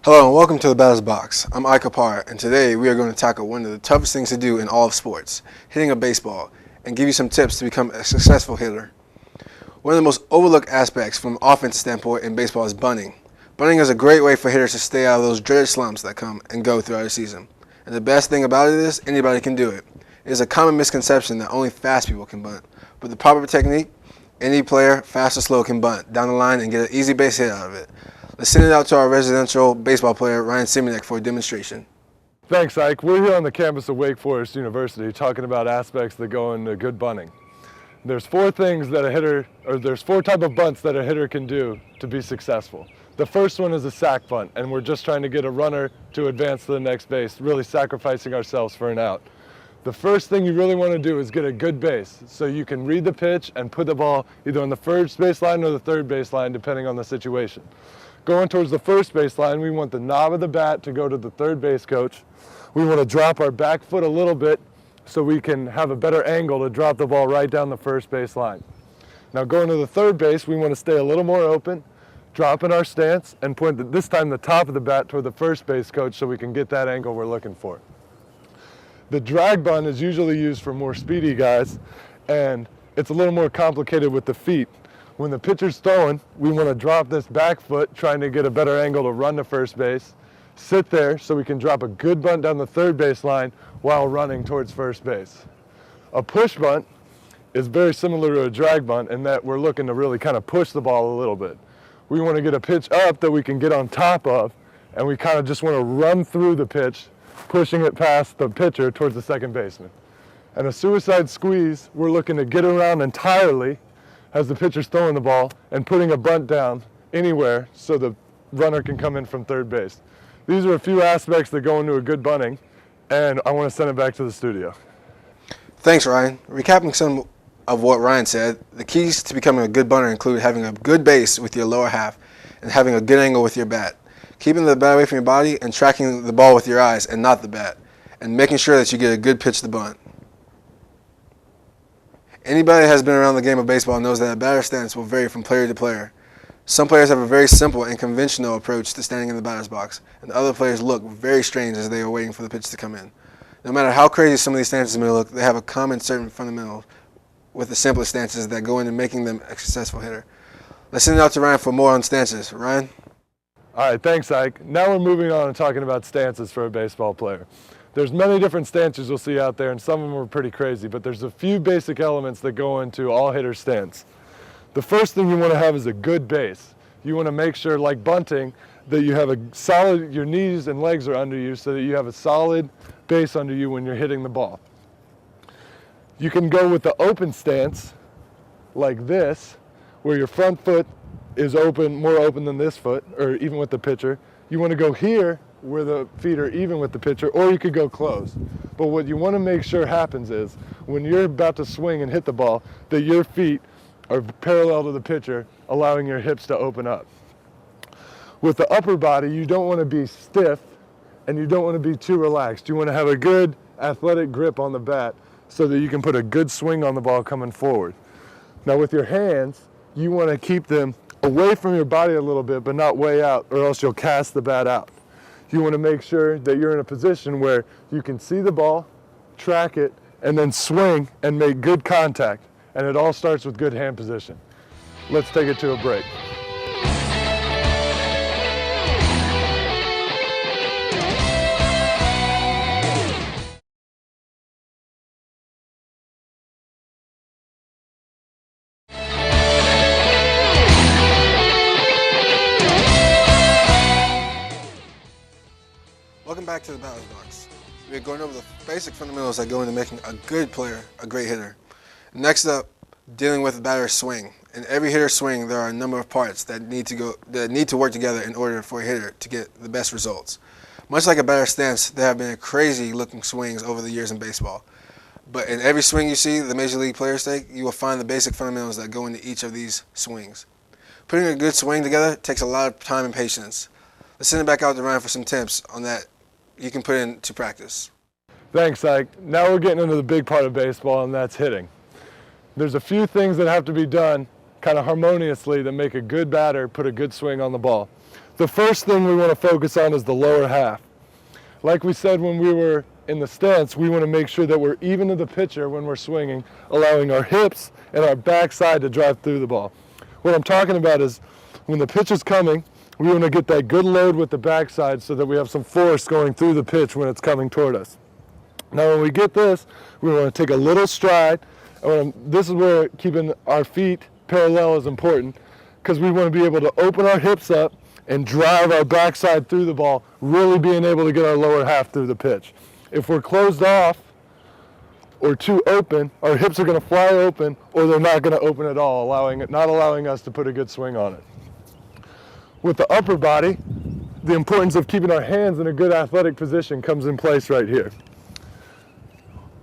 Hello and welcome to the Batter's Box. I'm Ike Kapar, and today we are going to tackle one of the toughest things to do in all of sports, hitting a baseball, and give you some tips to become a successful hitter. One of the most overlooked aspects from an offensive standpoint in baseball is bunting. Bunting is a great way for hitters to stay out of those dreaded slumps that come and go throughout the season. And the best thing about it is anybody can do it. It is a common misconception that only fast people can bunt, but the proper technique, any player, fast or slow, can bunt down the line and get an easy base hit out of it. Let's send it out to our residential baseball player, Ryan Siminek, for a demonstration. Thanks, Ike. We're here on the campus of Wake Forest University talking about aspects that go into good bunting. There's four things that there's four type of bunts that a hitter can do to be successful. The first one is a sac bunt, and we're just trying to get a runner to advance to the next base, really sacrificing ourselves for an out. The first thing you really want to do is get a good base, so you can read the pitch and put the ball either on the first baseline or the third baseline, depending on the situation. Going towards the first baseline, we want the knob of the bat to go to the third base coach. We want to drop our back foot a little bit so we can have a better angle to drop the ball right down the first base line. Now going to the third base, we want to stay a little more open, drop in our stance, and point this time the top of the bat toward the first base coach so we can get that angle we're looking for. The drag bunt is usually used for more speedy guys, and it's a little more complicated with the feet. When the pitcher's throwing, we want to drop this back foot, trying to get a better angle to run to first base, sit there so we can drop a good bunt down the third base line while running towards first base. A push bunt is very similar to a drag bunt in that we're looking to really kind of push the ball a little bit. We want to get a pitch up that we can get on top of, and we kind of just want to run through the pitch, pushing it past the pitcher towards the second baseman. And a suicide squeeze, we're looking to get around entirely as the pitcher's throwing the ball and putting a bunt down anywhere so the runner can come in from third base. These are a few aspects that go into a good bunting, and I want to send it back to the studio. Thanks, Ryan. Recapping some of what Ryan said, the keys to becoming a good bunter include having a good base with your lower half and having a good angle with your bat, keeping the bat away from your body and tracking the ball with your eyes and not the bat, and making sure that you get a good pitch to bunt. Anybody that has been around the game of baseball knows that a batter's stance will vary from player to player. Some players have a very simple and conventional approach to standing in the batter's box, and other players look very strange as they are waiting for the pitch to come in. No matter how crazy some of these stances may look, they have a common certain fundamentals with the simplest stances that go into making them a successful hitter. Let's send it out to Ryan for more on stances. Ryan? All right, thanks, Ike. Now we're moving on and talking about stances for a baseball player. There's many different stances you'll see out there, and some of them are pretty crazy, but there's a few basic elements that go into all hitter stance. The first thing you want to have is a good base. You want to make sure, like bunting, that you have a solid, your knees and legs are under you so that you have a solid base under you when you're hitting the ball. You can go with the open stance, like this, where your front foot is open, more open than this foot, or even with the pitcher. You want to go here, where the feet are even with the pitcher, or you could go close. But what you want to make sure happens is when you're about to swing and hit the ball, that your feet are parallel to the pitcher, allowing your hips to open up. With the upper body, you don't want to be stiff and you don't want to be too relaxed. You want to have a good athletic grip on the bat so that you can put a good swing on the ball coming forward. Now with your hands, you want to keep them away from your body a little bit, but not way out, or else you'll cast the bat out. You want to make sure that you're in a position where you can see the ball, track it, and then swing and make good contact. And it all starts with good hand position. Let's take it to a break. Welcome back to the Batter's Box. We're going over the basic fundamentals that go into making a good player a great hitter. Next up, dealing with the batter's swing. In every hitter's swing, there are a number of parts that need to work together in order for a hitter to get the best results. Much like a batter's stance, there have been crazy-looking swings over the years in baseball. But in every swing you see the Major League players take, you will find the basic fundamentals that go into each of these swings. Putting a good swing together takes a lot of time and patience. Let's send it back out to Ryan for some tips on that you can put into practice. Thanks, Ike. Now we're getting into the big part of baseball, and that's hitting. There's a few things that have to be done kind of harmoniously that make a good batter put a good swing on the ball. The first thing we want to focus on is the lower half. Like we said when we were in the stance, we want to make sure that we're even to the pitcher when we're swinging, allowing our hips and our backside to drive through the ball. What I'm talking about is when the pitch is coming, we want to get that good load with the backside so that we have some force going through the pitch when it's coming toward us. Now when we get this, we want to take a little stride. This is where keeping our feet parallel is important, because we want to be able to open our hips up and drive our backside through the ball, really being able to get our lower half through the pitch. If we're closed off or too open, our hips are going to fly open, or they're not going to open at all, not allowing us to put a good swing on it. With the upper body, the importance of keeping our hands in a good athletic position comes in place right here.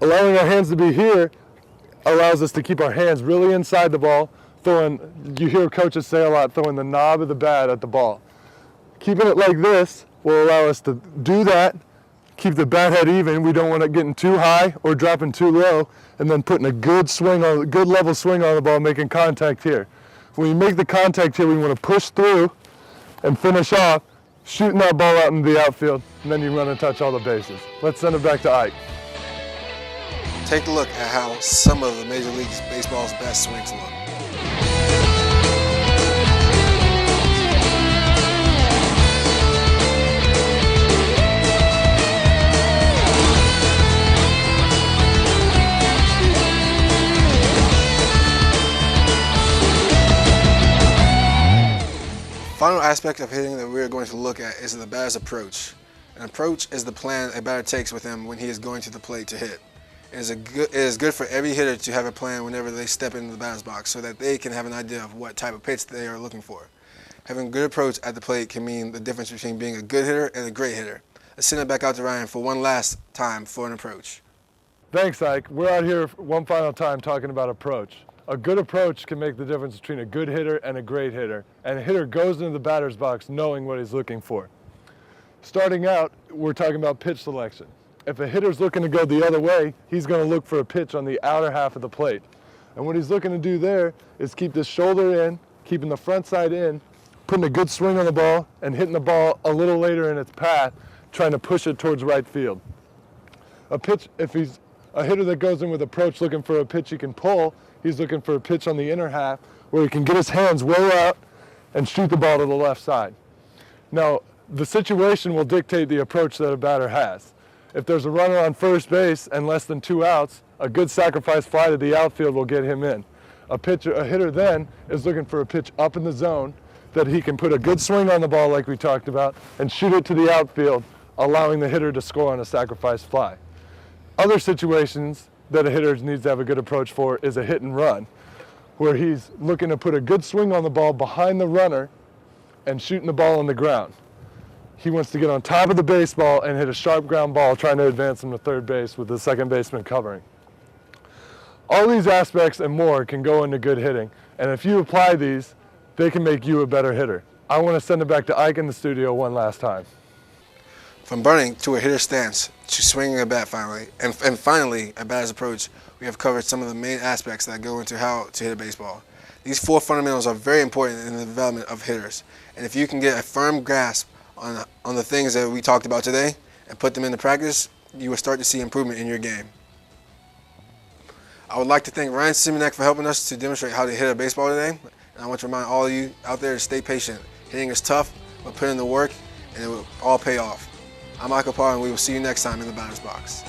Allowing our hands to be here allows us to keep our hands really inside the ball, you hear coaches say a lot, throwing the knob of the bat at the ball. Keeping it like this will allow us to do that, keep the bat head even. We don't want it getting too high or dropping too low, and then putting a good level swing on the ball, making contact here. When we make the contact here, we want to push through and finish off, shooting that ball out into the outfield, and then you run and touch all the bases. Let's send it back to Ike. Take a look at how some of the Major League Baseball's best swings look. Final aspect of hitting that we're going to look at is the batter's approach. An approach is the plan a batter takes with him when he is going to the plate to hit. It is good for every hitter to have a plan whenever they step into the batter's box so that they can have an idea of what type of pitch they are looking for. Having a good approach at the plate can mean the difference between being a good hitter and a great hitter. Let's send it back out to Ryan for one last time for an approach. Thanks, Ike. We're out here one final time talking about approach. A good approach can make the difference between a good hitter and a great hitter, and a hitter goes into the batter's box knowing what he's looking for. Starting out, we're talking about pitch selection. If a hitter's looking to go the other way, he's going to look for a pitch on the outer half of the plate. And what he's looking to do there is keep the shoulder in, keeping the front side in, putting a good swing on the ball, and hitting the ball a little later in its path, trying to push it towards right field. If he's a hitter that goes in with approach looking for a pitch he can pull, he's looking for a pitch on the inner half where he can get his hands way out and shoot the ball to the left side. Now, the situation will dictate the approach that a batter has. If there's a runner on first base and less than 2 outs, a good sacrifice fly to the outfield will get him in. A hitter then is looking for a pitch up in the zone that he can put a good swing on the ball like we talked about and shoot it to the outfield, allowing the hitter to score on a sacrifice fly. Other situations that a hitter needs to have a good approach for is a hit and run, where he's looking to put a good swing on the ball behind the runner and shooting the ball on the ground. He wants to get on top of the baseball and hit a sharp ground ball, trying to advance him to third base with the second baseman covering. All these aspects and more can go into good hitting, and if you apply these, they can make you a better hitter. I want to send it back to Ike in the studio one last time. From bunting to a hitter's stance to swinging a bat finally, and finally a batter's approach, we have covered some of the main aspects that go into how to hit a baseball. These 4 fundamentals are very important in the development of hitters, and if you can get a firm grasp on the things that we talked about today and put them into practice, you will start to see improvement in your game. I would like to thank Ryan Simonek for helping us to demonstrate how to hit a baseball today, and I want to remind all of you out there to stay patient. Hitting is tough, but put in the work and it will all pay off. I'm Michael Parr, and we will see you next time in the batter's box.